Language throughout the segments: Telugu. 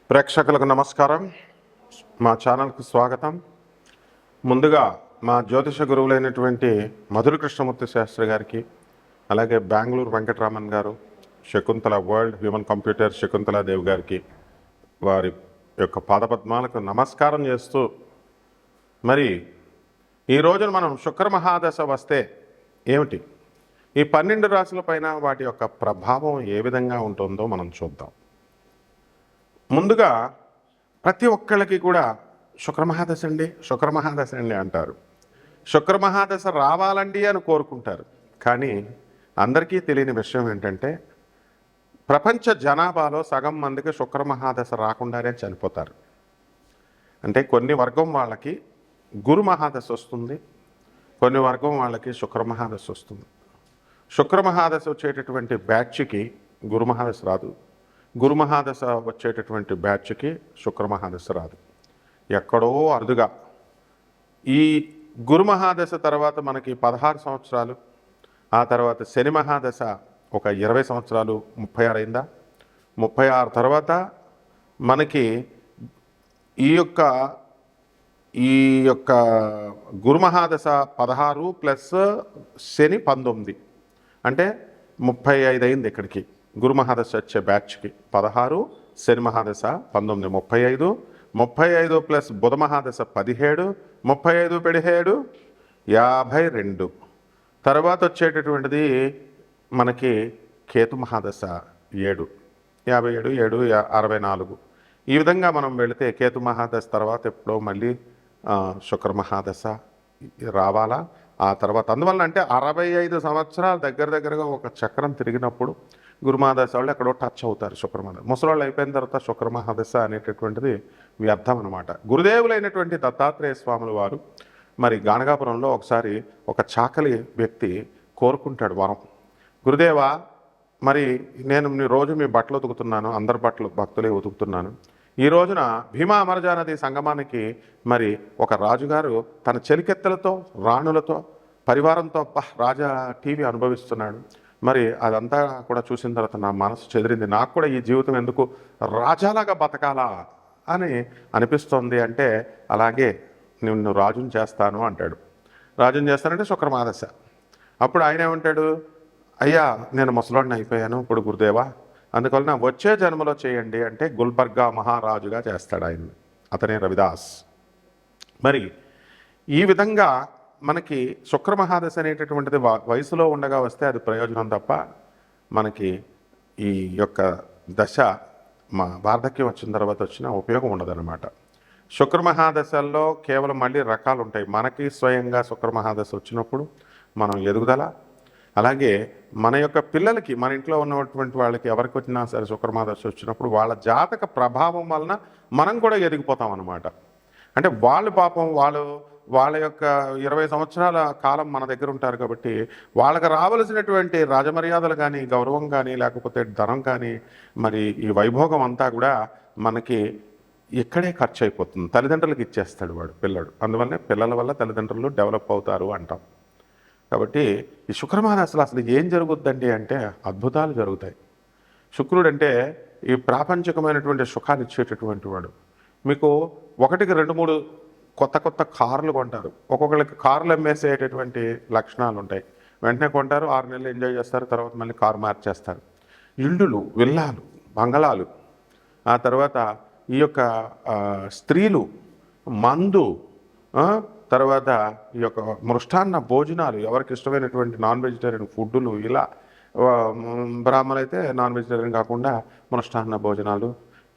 ప్రేక్షకులకు నమస్కారం. మా ఛానల్కు స్వాగతం. ముందుగా మా జ్యోతిష గురువులైనటువంటి మధుర కృష్ణమూర్తి శాస్త్రి గారికి, అలాగే బెంగళూరు వెంకటరామన్ గారు, Shakuntala world human computer Shakuntala Devi గారికి వారి యొక్క పాదపద్మాలకు నమస్కారం చేస్తూ, మరి ఈ రోజున మనం శుక్ర మహాదశ వస్తే ఏమిటి, ఈ 12 రాశుల పైన వాటి యొక్క ప్రభావం ఏ విధంగా ఉంటుందో మనం చూద్దాం. ముందుగా ప్రతి ఒక్కళ్ళకి కూడా శుక్రమహాదశ అండి అంటారు. శుక్రమహాదశ రావాలండి అని కోరుకుంటారు. కానీ అందరికీ తెలియని విషయం ఏంటంటే, ప్రపంచ జనాభాలో సగం మందికి శుక్రమహాదశ రాకుండానే చనిపోతారు. అంటే కొన్ని వర్గం వాళ్ళకి గురు మహాదశ వస్తుంది, కొన్ని వర్గం వాళ్ళకి శుక్రమహాదశ వస్తుంది. శుక్రమహాదశ వచ్చేటటువంటి బ్యాచ్కి గురుమహాదశ రాదు, గురుమహాదశ వచ్చేటటువంటి బ్యాచ్కి శుక్రమహాదశ రాదు. ఎక్కడో అరుదుగా ఈ గురుమహాదశ తర్వాత మనకి 16 సంవత్సరాలు, ఆ తర్వాత శని మహాదశ ఒక 20 సంవత్సరాలు, 36 అయిందా, 36 తర్వాత మనకి ఈ యొక్క గురుమహాదశ 16 ప్లస్ శని 19 అంటే 35 అయింది. ఇక్కడికి గురుమహాదశ వచ్చే బ్యాచ్కి 16, శని మహాదశ 19, 35, 35 ప్లస్ బుధ మహాదశ 17, 35 17 52. తర్వాత వచ్చేటటువంటిది మనకి కేతు మహాదశ 7, 57, 7 64. ఈ విధంగా మనం వెళితే కేతు మహాదశ తర్వాత ఎప్పుడో మళ్ళీ శుక్ర మహాదశ రావాలా. ఆ తర్వాత అందువల్ల అంటే 65 సంవత్సరాలు దగ్గరగా ఒక చక్రం తిరిగినప్పుడు గురుమహాదశ వాళ్ళు ఎక్కడో టచ్ అవుతారు. శుక్రమహాదశ ముసలాళ్ళు అయిపోయిన తర్వాత శుక్రమహాదశ అనేటటువంటిది వ్యర్థం అనమాట. గురుదేవులైనటువంటి దత్తాత్రేయ స్వాముల వారు మరి గాణగాపురంలో ఒకసారి ఒక చాకలి వ్యక్తి కోరుకుంటాడు వరం, గురుదేవా మరి నేను రోజు మీ బట్టలు ఉతుకుతున్నాను, అందరి బట్టలు భక్తులే ఉతుకుతున్నాను. ఈ రోజున భీమా అమరజా నది సంగమానికి మరి ఒక రాజుగారు తన చెలికెత్తలతో రాణులతో పరివారంతో రాజా టీవీ అనుభవిస్తున్నాడు. మరి అదంతా కూడా చూసిన తర్వాత నా మనసు చెదిరింది, నాకు కూడా ఈ జీవితం ఎందుకు రాజాలాగా బతకాలా అని అనిపిస్తోంది. అంటే అలాగే నిన్ను రాజుని చేస్తాను అంటాడు. రాజుని చేస్తానంటే శుక్రమహాదశ. అప్పుడు ఆయన ఏమంటాడు, అయ్యా నేను ముసలాడిని అయిపోయాను ఇప్పుడు గురుదేవా, అందువలన వచ్చే జన్మలో చేయండి అంటే గుల్బర్గా మహారాజుగా చేస్తాడు ఆయన, అతనే రవిదాస్. మరి ఈ విధంగా మనకి శుక్రమహాదశ అనేటటువంటిది వయసులో ఉండగా వస్తే అది ప్రయోజనం తప్ప మనకి ఈ యొక్క దశ మా వార్ధక్యం వచ్చిన తర్వాత వచ్చిన ఉపయోగం ఉండదన్నమాట. శుక్రమహాదశల్లో కేవలం మళ్ళీ రకాలు ఉంటాయి. మనకి స్వయంగా శుక్రమహాదశ వచ్చినప్పుడు మనం ఎదుగుదల, అలాగే మన యొక్క పిల్లలకి, మన ఇంట్లో ఉన్నటువంటి వాళ్ళకి ఎవరికి వచ్చినా సరే శుక్రమహాదశ వచ్చినప్పుడు వాళ్ళ జాతక ప్రభావం వలన మనం కూడా ఎదిగిపోతాం అన్నమాట. అంటే వాళ్ళు పాపం వాళ్ళ యొక్క 20 సంవత్సరాల కాలం మన దగ్గర ఉంటారు కాబట్టి వాళ్ళకి రావలసినటువంటి రాజమర్యాదలు కానీ, గౌరవం కానీ, లేకపోతే ధనం కానీ, మరి ఈ వైభోగం అంతా కూడా మనకి ఇక్కడే ఖర్చు అయిపోతుంది. తల్లిదండ్రులకు ఇచ్చేస్తాడు వాడు పిల్లడు. అందువల్లనే పిల్లల వల్ల తల్లిదండ్రులు డెవలప్ అవుతారు అంటాం. కాబట్టి ఈ శుక్రమహాదశలో అసలు ఏం జరుగుద్దండి అంటే అద్భుతాలు జరుగుతాయి. శుక్రుడు అంటే ఈ ప్రాపంచికమైనటువంటి సుఖాలు ఇచ్చేటటువంటి వాడు. మీకు 1కి 2, 3 కొత్త కార్లు కొంటారు. ఒక్కొక్కరికి కార్లు అమ్మేసేటటువంటి లక్షణాలు ఉంటాయి. వెంటనే కొంటారు, 6 నెలలు ఎంజాయ్ చేస్తారు, తర్వాత మళ్ళీ కారు మార్చేస్తారు. ఇళ్ళు, విల్లాలు, బంగళాలు, ఆ తర్వాత ఈ యొక్క స్త్రీలు, మందు, తర్వాత ఈ యొక్క మృష్టాన్న భోజనాలు, ఎవరికి ఇష్టమైనటువంటి నాన్ వెజిటేరియన్ ఫుడ్డులు, ఇలా బ్రాహ్మణులు అయితే నాన్ వెజిటేరియన్ కాకుండా మృష్టాన్న భోజనాలు.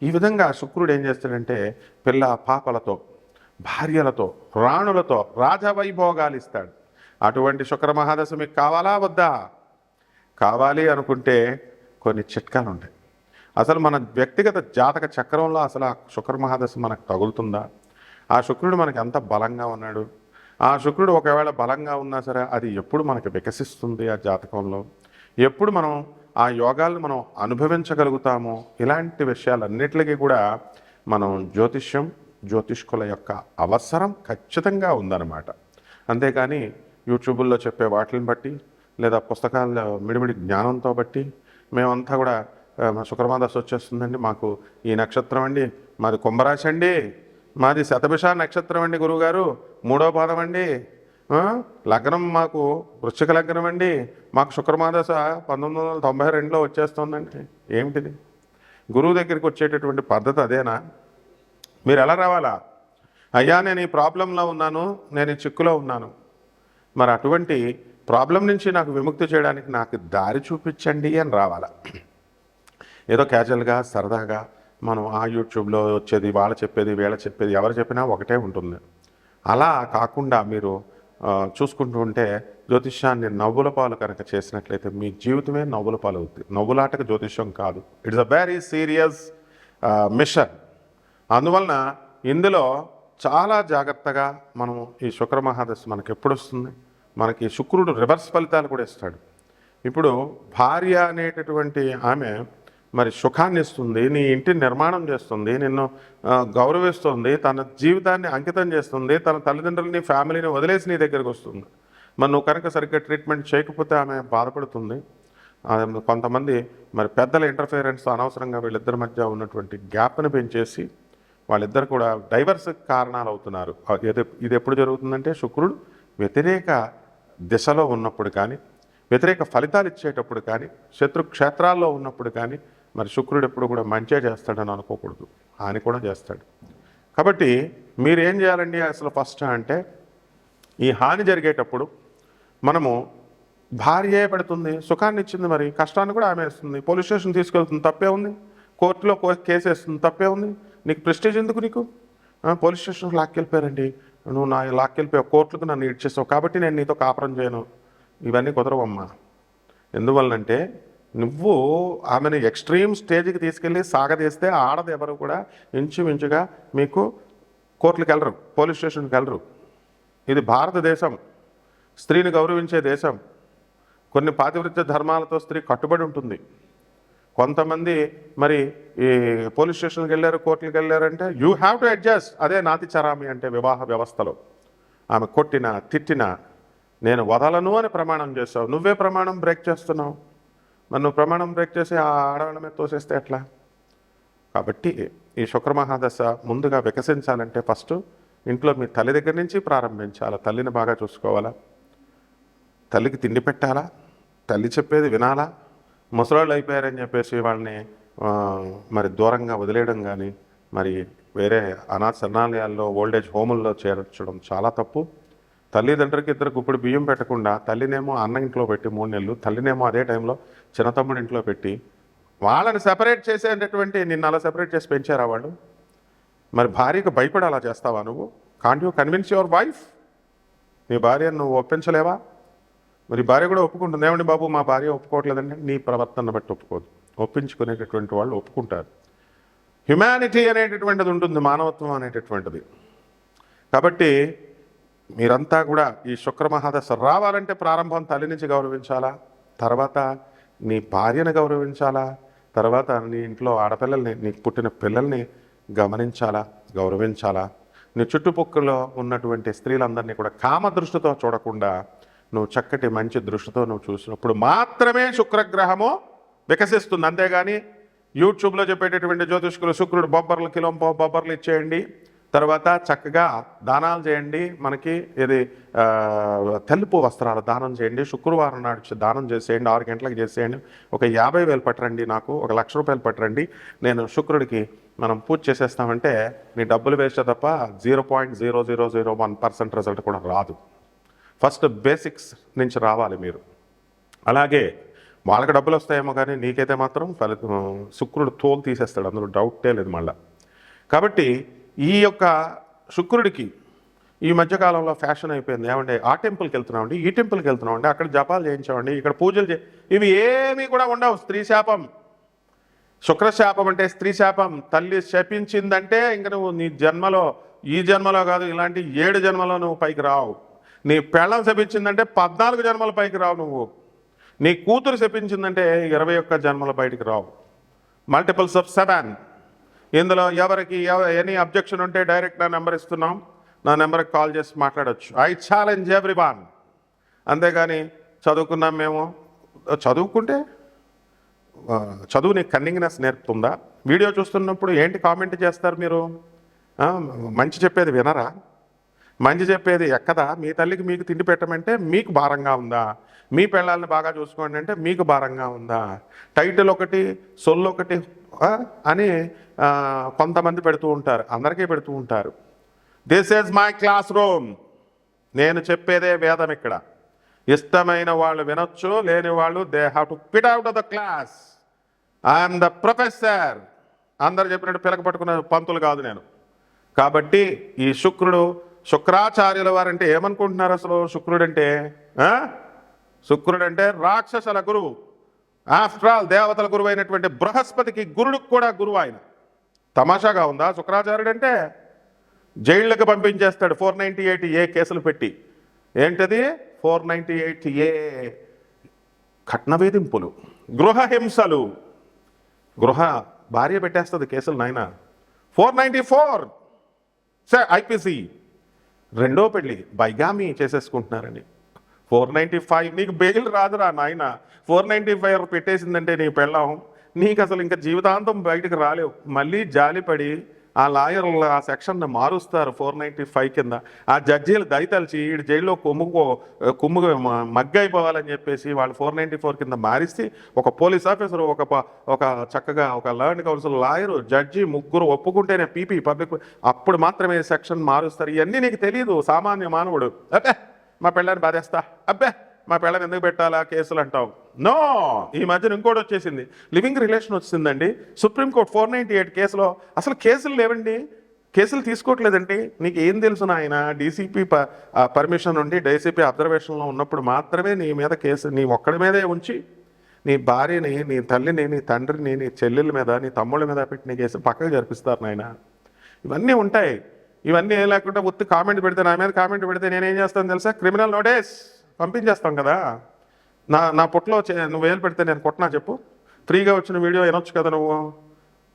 ఈ విధంగా శుక్రుడు ఏం చేస్తాడంటే పిల్ల పాపలతో, భార్యలతో, రాణులతో రాజవైభోగాలు ఇస్తాడు. అటువంటి శుక్రమహాదశ మీకు కావాలా వద్దా? కావాలి అనుకుంటే కొన్ని చిట్కాలు ఉంటాయి. అసలు మన వ్యక్తిగత జాతక చక్రంలో అసలు ఆ శుక్రమహాదశ మనకు తగులుతుందా? ఆ శుక్రుడు మనకి ఎంత బలంగా ఉన్నాడు? ఆ శుక్రుడు ఒకవేళ బలంగా ఉన్నా సరే అది ఎప్పుడు మనకి వికసిస్తుంది ఆ జాతకంలో? ఎప్పుడు మనం ఆ యోగాలను మనం అనుభవించగలుగుతామో? ఇలాంటి విషయాలన్నిటికీ కూడా మనం జ్యోతిష్కుల యొక్క అవసరం ఖచ్చితంగా ఉందన్నమాట. అంతేకాని యూట్యూబుల్లో చెప్పే వాటిని బట్టి లేదా పుస్తకాల మిడిమిడి జ్ఞానంతో బట్టి మేమంతా కూడా శుక్రమాదశ వచ్చేస్తుందండి, మాకు ఈ నక్షత్రం అండి, మాది కుంభరాశి అండి, మాది శతభిష నక్షత్రం అండి గురువుగారు, 3వ పాదం అండి, లగ్నం మాకు వృశ్చిక లగ్నం అండి, మాకు శుక్రమాదశ 1992లో వచ్చేస్తుందండి. ఏమిటిది? గురువు దగ్గరికి వచ్చేటటువంటి పద్ధతి అదేనా? మీరు ఎలా రావాలా? అయ్యా నేను ఈ ప్రాబ్లంలో ఉన్నాను, నేను ఈ చిక్కులో ఉన్నాను, మరి అటువంటి ప్రాబ్లం నుంచి నాకు విముక్తి చేయడానికి నాకు దారి చూపించండి అని రావాలా. ఏదో క్యాజువల్గా సరదాగా మనం ఆ యూట్యూబ్లో వచ్చేది, వాళ్ళు చెప్పేది, వీళ్ళ చెప్పేది, ఎవరు చెప్పినా ఒకటే ఉంటుంది. అలా కాకుండా మీరు చూసుకుంటూ ఉంటే జ్యోతిష్యాన్ని నవ్వుల పాలు కనుక చేసినట్లయితే మీ జీవితమే నవ్వుల పాలు అవుతుంది. నవ్వులాటకు జ్యోతిష్యం కాదు, it's a very serious mission. అందువలన ఇందులో చాలా జాగ్రత్తగా మనం ఈ శుక్ర మహాదశ మనకి ఎప్పుడు వస్తుంది, మనకి శుక్రుడు రివర్స్ ఫలితాలు కూడా ఇస్తాడు. ఇప్పుడు భార్య అనేటటువంటి ఆమె మరి సుఖాన్ని ఇస్తుంది, నీ ఇంటిని నిర్మాణం చేస్తుంది, నిన్ను గౌరవిస్తుంది, తన జీవితాన్ని అంకితం చేస్తుంది, తన తల్లిదండ్రులని ఫ్యామిలీని వదిలేసి నీ దగ్గరికి వస్తుంది. మరి నువ్వు కనుక సరిగ్గా ట్రీట్మెంట్ చేయకపోతే ఆమె బాధపడుతుంది. కొంతమంది మరి పెద్దల ఇంటర్ఫిరెన్స్ అనవసరంగా వీళ్ళిద్దరి మధ్య ఉన్నటువంటి గ్యాప్ని పెంచేసి వాళ్ళిద్దరు కూడా డైవర్స్ కారణాలు అవుతున్నారు. ఇది ఎప్పుడు జరుగుతుందంటే శుక్రుడు వ్యతిరేక దిశలో ఉన్నప్పుడు కానీ, వ్యతిరేక ఫలితాలు ఇచ్చేటప్పుడు కానీ, శత్రు క్షేత్రాల్లో ఉన్నప్పుడు కానీ మరి శుక్రుడు ఎప్పుడు కూడా మంచిగా చేస్తాడని అనుకోకూడదు, హాని కూడా చేస్తాడు. కాబట్టి మీరేం చేయాలండి అసలు ఫస్ట్ అంటే, ఈ హాని జరిగేటప్పుడు మనము భార్యే పెడుతుంది, సుఖాన్ని ఇచ్చింది, మరి కష్టాన్ని కూడా ఆమె వేస్తుంది, పోలీస్ స్టేషన్ తీసుకెళ్తుంది, తప్పే ఉంది, కోర్టులో కేసు వేస్తుంది, తప్పే ఉంది, నీకు ప్రెస్టేజ్ ఎందుకు? నీకు పోలీస్ స్టేషన్కి లాక్కెళ్ళిపోయారండి, నువ్వు నా లాక్కెళ్ళిపోయావు, కోర్టులకు నన్ను ఇడ్చేసావు కాబట్టి నేను నీతో కాపురం చేయను, ఇవన్నీ కుదరవమ్మా. ఎందువల్లంటే నువ్వు ఆమెను ఎక్స్ట్రీమ్ స్టేజ్కి తీసుకెళ్ళి సాగదీస్తే ఆడది ఎవరు కూడా ఇంచుమించుగా మీకు కోర్టులకు వెళ్ళరు, పోలీస్ స్టేషన్కి వెళ్ళరు. ఇది భారతదేశం, స్త్రీని గౌరవించే దేశం. కొన్ని పాతివృత్య ధర్మాలతో స్త్రీ కట్టుబడి ఉంటుంది. కొంతమంది మరి ఈ పోలీస్ స్టేషన్కి వెళ్ళారు, కోర్టులకు వెళ్ళారంటే యూ హ్యావ్ టు అడ్జస్ట్. అదే నాతి చరామి అంటే వివాహ వ్యవస్థలో. ఆమె కొట్టినా తిట్టినా నేను వదలను అని ప్రమాణం చేస్తావు, నువ్వే ప్రమాణం బ్రేక్ చేస్తున్నావు. మరి నువ్వు ప్రమాణం బ్రేక్ చేసి ఆ ఆడవాళ్ళ మీద తోసేస్తే ఎట్లా? కాబట్టి ఈ శుక్రమహాదశ ముందుగా వికసించాలంటే ఫస్ట్ ఇంట్లో మీ తల్లి దగ్గర నుంచి ప్రారంభించాలా. తల్లిని బాగా చూసుకోవాలా, తల్లికి తిండి పెట్టాలా, తల్లి చెప్పేది వినాలా. ముసలాళ్ళు అయిపోయారని చెప్పేసి వాళ్ళని మరి దూరంగా వదిలేయడం కానీ, మరి వేరే అనాథ శరణాలయాల్లో ఓల్డేజ్ హోముల్లో చేర్చడం చాలా తప్పు. తల్లిదండ్రులకి ఇద్దరు గుప్పుడు బియ్యం పెట్టకుండా తల్లినేమో అన్న ఇంట్లో పెట్టి 3 నెలలు, తల్లినేమో అదే టైంలో చిన్న తమ్ముడి ఇంట్లో పెట్టి వాళ్ళని సెపరేట్ చేసేటటువంటి, నిన్ను అలా సెపరేట్ చేసి పెంచారా వాళ్ళు? మరి భార్యకు భయపడి అలా చేస్తావా నువ్వు? Can't you convince your wife? నీ భార్యను నువ్వు ఒప్పించలేవా? మరి భార్య కూడా ఒప్పుకుంటుంది, ఏమండి బాబు మా భార్య ఒప్పుకోవట్లేదండి. నీ ప్రవర్తన బట్టి ఒప్పుకోదు, ఒప్పించుకునేటటువంటి వాళ్ళు ఒప్పుకుంటారు. హ్యుమానిటీ అనేటటువంటిది ఉంటుంది, మానవత్వం అనేటటువంటిది. కాబట్టి మీరంతా కూడా ఈ శుక్రమహాదశ రావాలంటే ప్రారంభం తల్లి నుంచి గౌరవించాలా, తర్వాత నీ భార్యను గౌరవించాలా, తర్వాత నీ ఇంట్లో ఆడపిల్లల్ని, నీకు పుట్టిన పిల్లల్ని గమనించాలా, గౌరవించాలా. నీ చుట్టుపక్కల ఉన్నటువంటి స్త్రీలందరినీ కూడా కామ దృష్టితో చూడకుండా నువ్వు చక్కటి మంచి దృష్టితో నువ్వు చూసినప్పుడు మాత్రమే శుక్రగ్రహము వికసిస్తుంది. అంతేగాని యూట్యూబ్లో చెప్పేటటువంటి జ్యోతిష్కులు శుక్రుడు బొబ్బర్లు కిలో బొబ్బర్లు ఇచ్చేయండి, తర్వాత చక్కగా దానాలు చేయండి, మనకి ఇది తెలుపు వస్త్రాలు దానం చేయండి, శుక్రవారం నాడు దానం చేసేయండి, 6 గంటలకు చేసేయండి, ఒక 50,000 పట్టరండి, నాకు 1,00,000 రూపాయలు పట్టరండి, నేను శుక్రుడికి మనం పూజ చేసేస్తామంటే నీ డబ్బులు వేస్తే తప్ప 0.0001% రిజల్ట్ కూడా రాదు. ఫస్ట్ బేసిక్స్ నుంచి రావాలి మీరు. అలాగే వాళ్ళకి డబ్బులు వస్తాయేమో కానీ నీకైతే మాత్రం ఫలితం శుక్రుడు తోలు తీసేస్తాడు, అందులో డౌటే లేదు మళ్ళీ. కాబట్టి ఈ యొక్క శుక్రుడికి ఈ మధ్యకాలంలో ఫ్యాషన్ అయిపోయింది, ఏమంటే ఆ టెంపుల్కి వెళ్తున్నామండి, ఈ టెంపుల్కి వెళ్తున్నామండి, అక్కడ జపాలు చేయించామండి, ఇక్కడ పూజలు ఇవి ఏమీ కూడా ఉండవు. స్త్రీ శాపం, శుక్రశాపం అంటే స్త్రీ శాపం. తల్లి శపించిందంటే ఇంక నువ్వు నీ జన్మలో, ఈ జన్మలో కాదు, ఇలాంటి 7 జన్మలో నువ్వు పైకి రావు. నీ పెళ్ళం శపించిందంటే 14 జన్మల పైకి రావు నువ్వు. నీ కూతురు శపించిందంటే 21 జన్మల బయటికి రావు. Multiples of 7. ఇందులో ఎవరికి ఎనీ అబ్జెక్షన్ ఉంటే డైరెక్ట్ నా నెంబర్ ఇస్తున్నాం, నా నెంబర్కి కాల్ చేసి మాట్లాడవచ్చు. I challenge everyone. అంతేగాని చదువుకున్నాం మేము, చదువుకుంటే చదువుని కన్నింగ్నెస్ నేర్పుతుందా? వీడియో చూస్తున్నప్పుడు ఏంటి కామెంట్ చేస్తారు మీరు? మంచి చెప్పేది వినరా? మంచి చెప్పేది ఎక్కదా? మీ తల్లికి మీకు తిండి పెట్టమంటే మీకు భారంగా ఉందా? మీ పిల్లల్ని బాగా చూసుకోండి అంటే మీకు భారంగా ఉందా? టైటిల్ ఒకటి, సొల్లు ఒకటి అని కొంతమంది పెడుతూ ఉంటారు, అందరికీ పెడుతూ ఉంటారు. This is my classroom, నేను చెప్పేదే వేదం ఇక్కడ. ఇష్టమైన వాళ్ళు వినొచ్చు, లేని వాళ్ళు they have to pit out of the class. I'm the professor. అందరు చెప్పినట్టు పిలక పట్టుకున్న పంతులు కాదు నేను. కాబట్టి ఈ శుక్రాచార్యుల వారంటే ఏమనుకుంటున్నారు అసలు? శుక్రుడంటే రాక్షసుల గురువు. ఆఫ్టర్ ఆల్ దేవతల గురువు అయినటువంటి బృహస్పతికి గురుడికి కూడా గురువు ఆయన. తమాషాగా ఉందా? శుక్రాచార్యుడు అంటే జైళ్ళకి పంపించేస్తాడు 498A కేసులు పెట్టి. ఏంటది 498A? కట్న వేధింపులు, గృహ హింసలు. భార్య పెట్టేస్తుంది కేసులు నాయన. 494 ఐపీసీ, రెండో పెళ్ళి బైగామి చేసేసుకుంటున్నారని. 495 నీకు బెయిల్ రాదురా నాయన. 495 పెట్టేసిందంటే నీ పెళ్ళం, నీకు అసలు ఇంకా జీవితాంతం బయటకు రాలేవు. మళ్ళీ జాలిపడి ఆ లాయర్లు ఆ సెక్షన్ని మారుస్తారు 495 కింద. ఆ జడ్జీలు దయతలిచి ఈ జైల్లో కుమ్ము మగ్గైపోవాలని చెప్పేసి వాళ్ళు 494 కింద మారిస్తే ఒక పోలీస్ ఆఫీసర్, ఒక చక్కగా ఒక ల్యాండ్ కౌన్సిల్ లాయరు, జడ్జి ముగ్గురు ఒప్పుకుంటేనే పీపీ పబ్లిక్ అప్పుడు మాత్రమే సెక్షన్ మారుస్తారు. ఇవన్నీ నీకు తెలియదు సామాన్య మానవుడు. అబ్బే మా పెళ్ళాన్ని బాధేస్తా, అబ్బే మా పెళ్ళని ఎందుకు పెట్టాలా కేసులు అంటావు. నో, ఈ మధ్యన ఇంకోటి వచ్చేసింది, లివింగ్ రిలేషన్ వచ్చిందండి. సుప్రీంకోర్టు 498 కేసులో అసలు కేసులు లేవండి, కేసులు తీసుకోవట్లేదండి. నీకు ఏం తెలుసు నాయన? డీసీపీ పర్మిషన్ ఉండి డీసీపీ అబ్జర్వేషన్లో ఉన్నప్పుడు మాత్రమే నీ మీద కేసు, నీ ఒక్కడి మీదే ఉంచి నీ భార్యని, నీ తల్లిని, నీ తండ్రిని, నీ చెల్లెల మీద, నీ తమ్ముళ్ళ మీద పెట్టిన కేసు పక్కకు జరిపిస్తారు నాయన. ఇవన్నీ ఉంటాయి. ఇవన్నీ ఏం లేకుండా ఉత్తి కామెంట్ పెడితే, నా మీద కామెంట్ పెడితే నేనేం చేస్తాను తెలుసా? క్రిమినల్ నోటీస్ పంపించేస్తాం కదా. నా పుట్టలో నువ్వు వేలు పెడితే నేను కొట్టనా చెప్పు? ఫ్రీగా వచ్చిన వీడియో వినొచ్చు కదా, నువ్వు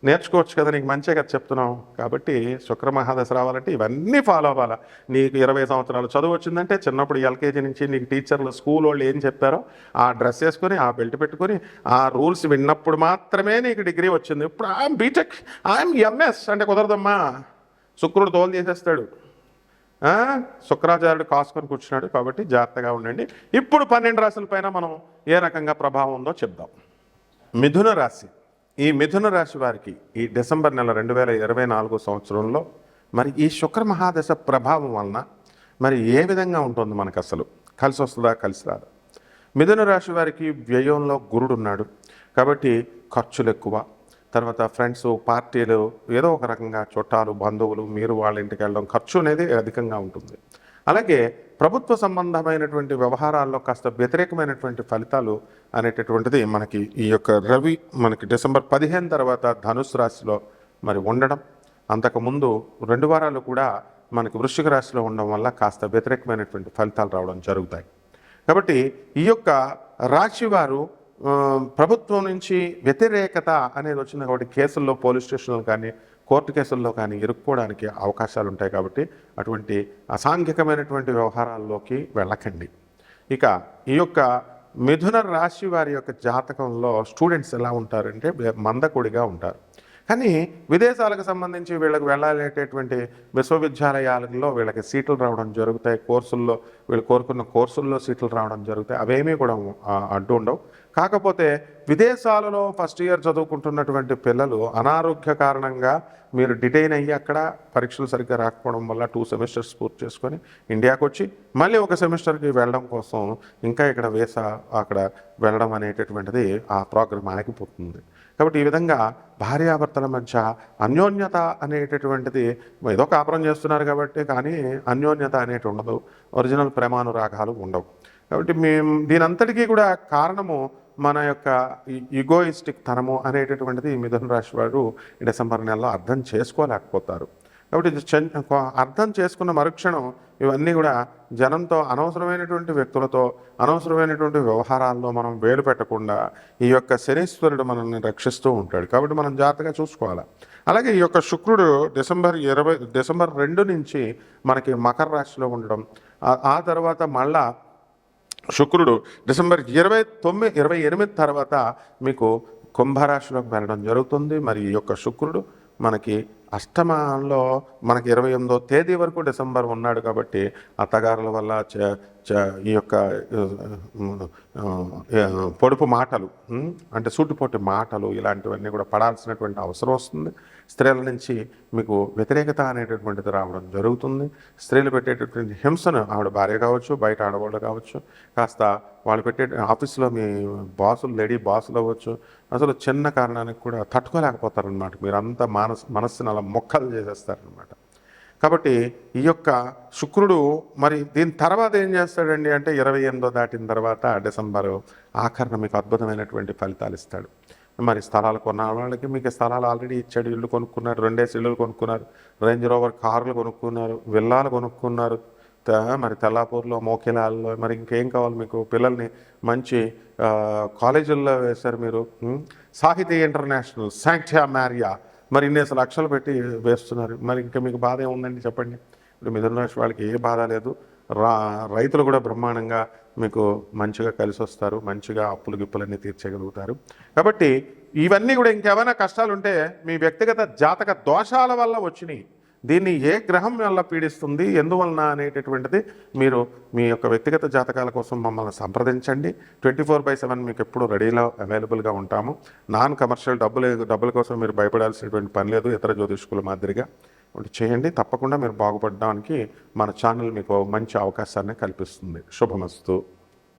నేర్చుకోవచ్చు కదా, నీకు మంచిగా కదా చెప్తున్నావు. కాబట్టి శుక్ర మహాదశ రావాలంటే ఇవన్నీ ఫాలో అవ్వాలా. నీకు 20 సంవత్సరాలు చదువు వచ్చిందంటే చిన్నప్పుడు ఎల్కేజీ నుంచి నీకు టీచర్లు, స్కూల్ వాళ్ళు ఏం చెప్పారో ఆ డ్రెస్ వేసుకొని, ఆ బెల్ట్ పెట్టుకొని, ఆ రూల్స్ విన్నప్పుడు మాత్రమే నీకు డిగ్రీ వచ్చింది. ఇప్పుడు ఐఎమ్ బీటెక్, ఐఎమ్ ఎంఎస్ అంటే కుదరదమ్మా. శుక్రుడు తోలు చేసేస్తాడు. శుక్రాచార్యుడు కాసుకొని కూర్చున్నాడు. కాబట్టి జాగ్రత్తగా ఉండండి. ఇప్పుడు 12 రాశుల పైన మనం ఏ రకంగా ప్రభావం ఉందో చెప్దాం. మిథున రాశి. ఈ మిథున రాశి వారికి ఈ డిసెంబర్ నెల 2024 సంవత్సరంలో మరి ఈ శుక్ర మహాదశ ప్రభావం వలన మరి ఏ విధంగా ఉంటుంది మనకు? అసలు కలిసి వస్తుందా, కలిసి రాదా? మిథున రాశి వారికి వ్యయంలో గురుడు ఉన్నాడు కాబట్టి ఖర్చులు ఎక్కువ. తర్వాత ఫ్రెండ్స్, పార్టీలు, ఏదో ఒక రకంగా చుట్టాలు, బంధువులు, మీరు వాళ్ళ ఇంటికి వెళ్ళడం, ఖర్చు అనేది అధికంగా ఉంటుంది. అలాగే ప్రభుత్వ సంబంధమైనటువంటి వ్యవహారాల్లో కాస్త వ్యతిరేకమైనటువంటి ఫలితాలు అనేటటువంటిది మనకి ఈ యొక్క రవి మనకి డిసెంబర్ 15 తర్వాత ధనుసు రాశిలో మరి ఉండడం, అంతకుముందు 2 వారాలు కూడా మనకి వృశ్చిక రాశిలో ఉండడం వల్ల కాస్త వ్యతిరేకమైనటువంటి ఫలితాలు రావడం జరుగుతాయి. కాబట్టి ఈ యొక్క రాశి వారు ప్రభుత్వం నుంచి వ్యతిరేకత అనేది వచ్చింది కాబట్టి కేసుల్లో, పోలీస్ స్టేషన్లు కానీ, కోర్టు కేసుల్లో కానీ ఇరుక్కోవడానికి అవకాశాలు ఉంటాయి. కాబట్టి అటువంటి అసాంఘికమైనటువంటి వ్యవహారాల్లోకి వెళ్ళకండి. ఇక ఈ యొక్క మిథున రాశి వారి యొక్క జాతకంలో స్టూడెంట్స్ ఎలా ఉంటారంటే మందకొడిగా ఉంటారు. కానీ విదేశాలకు సంబంధించి వీళ్ళకి వెళ్ళాలనేటటువంటి విశ్వవిద్యాలయాలలో వీళ్ళకి సీట్లు రావడం జరుగుతాయి. కోర్సుల్లో వీళ్ళు కోరుకున్న కోర్సుల్లో సీట్లు రావడం జరుగుతాయి. అవేమీ కూడా అడ్డు ఉండవు. కాకపోతే విదేశాలలో ఫస్ట్ ఇయర్ చదువుకుంటున్నటువంటి పిల్లలు అనారోగ్య కారణంగా మీరు డిటైన్ అయ్యి అక్కడ పరీక్షలు సరిగ్గా రాకపోవడం వల్ల 2 సెమిస్టర్స్ పూర్తి చేసుకొని ఇండియాకు వచ్చి మళ్ళీ ఒక సెమిస్టర్కి వెళ్ళడం కోసం ఇంకా ఇక్కడ అక్కడ వెళ్ళడం అనేటటువంటిది ఆ ప్రోగ్రాం ఆగిపోతుంది. కాబట్టి ఈ విధంగా భార్యాభర్తల మధ్య అన్యోన్యత అనేటటువంటిది ఏదో కాపురం చేస్తున్నారు కాబట్టి, కానీ అన్యోన్యత అనేటి ఉండదు, ఒరిజినల్ ప్రేమానురాగాలు ఉండవు. కాబట్టి దీనంతటికీ కూడా కారణము మన యొక్క ఈగోయిస్టిక్ తనము అనేటటువంటిది మిథున రాశి వారు డిసెంబర్ నెలలో అర్థం చేసుకోలేకపోతారు. కాబట్టి అర్థం చేసుకున్న మరుక్షణం ఇవన్నీ కూడా జనంతో, అనవసరమైనటువంటి వ్యక్తులతో, అనవసరమైనటువంటి వ్యవహారాల్లో మనం వేలు పెట్టకుండా ఈ యొక్క శనీశ్వరుడు మనల్ని రక్షిస్తూ ఉంటాడు. కాబట్టి మనం జాగ్రత్తగా చూసుకోవాలి. అలాగే ఈ యొక్క శుక్రుడు డిసెంబర్ 2 నుంచి మనకి మకర రాశిలో ఉండడం, ఆ తర్వాత మళ్ళా శుక్రుడు డిసెంబర్ 28 తర్వాత మీకు కుంభరాశిలోకి వెళ్ళడం జరుగుతుంది. మరి ఈ యొక్క శుక్రుడు మనకి అష్టమంలో మనకి 28వ తేదీ వరకు డిసెంబర్ ఉన్నాడు కాబట్టి అత్తగారుల వల్ల ఈ యొక్క పొడుపు మాటలు అంటే సూటిపోటి మాటలు ఇలాంటివన్నీ కూడా పడాల్సినటువంటి అవసరం వస్తుంది. స్త్రీల నుంచి మీకు వ్యతిరేకత అనేటటువంటిది రావడం జరుగుతుంది. స్త్రీలు పెట్టేటటువంటి హింసను ఆవిడ భార్య కావచ్చు, బయట ఆడవాళ్ళు కావచ్చు, కాస్త వాళ్ళు పెట్టే ఆఫీసులో మీ బాసులు, లేడీ బాసులు అవ్వచ్చు, అసలు చిన్న కారణానికి కూడా తట్టుకోలేకపోతారనమాట. మీరు అంతా మనస్సును అలా మొక్కలు చేసేస్తారనమాట. కాబట్టి ఈ యొక్క శుక్రుడు మరి దీని తర్వాత ఏం చేస్తాడండి అంటే 28 దాటిన తర్వాత డిసెంబరు ఆఖరణ మీకు అద్భుతమైనటువంటి ఫలితాలు ఇస్తాడు. మరి స్థలాలు కొన్న వాళ్ళకి మీకు స్థలాలు ఆల్రెడీ ఇచ్చాడు. ఇల్లు కొనుక్కున్నారు, 2 ఇళ్ళు కొనుక్కున్నారు, రేంజ్ రోవర్ కార్లు కొనుక్కున్నారు, విల్లాలు కొనుక్కున్నారు. మరి తెల్లాపూర్లో, మోకిలాల్లో మరి ఇంకేం కావాలి మీకు? పిల్లల్ని మంచి కాలేజీల్లో వేశారు మీరు. సాహితీ ఇంటర్నేషనల్, శాంక్టియా మ్యారియా మరి ఇన్నేసి లక్షలు పెట్టి వేస్తున్నారు. మరి ఇంకా మీకు బాధ ఏముందండి చెప్పండి? ఇప్పుడు మిథున రాశి వాళ్ళకి ఏ బాధ లేదు. రైతులు కూడా బ్రహ్మాండంగా మీకు మంచిగా కలిసి వస్తారు, మంచిగా అప్పులు గిప్పులన్నీ తీర్చగలుగుతారు. కాబట్టి ఇవన్నీ కూడా ఇంకేమైనా కష్టాలు ఉంటే మీ వ్యక్తిగత జాతక దోషాల వల్ల వచ్చినాయి. దీన్ని ఏ గ్రహం వల్ల పీడిస్తుంది, ఎందువలన అనేటటువంటిది మీరు మీ యొక్క వ్యక్తిగత జాతకాల కోసం మమ్మల్ని సంప్రదించండి. 24/7 మీకు ఎప్పుడు రెడీలో అవైలబుల్గా ఉంటాము. నాన్ కమర్షియల్ డబ్బుల కోసం మీరు భయపడాల్సినటువంటి పని లేదు. ఇతర జ్యోతిష్కుల మాదిరిగా చేయండి. తప్పకుండా మీరు బాగుపడడానికి మన ఛానల్ మీకు మంచి అవకాశాన్ని కల్పిస్తుంది. శుభమస్తు.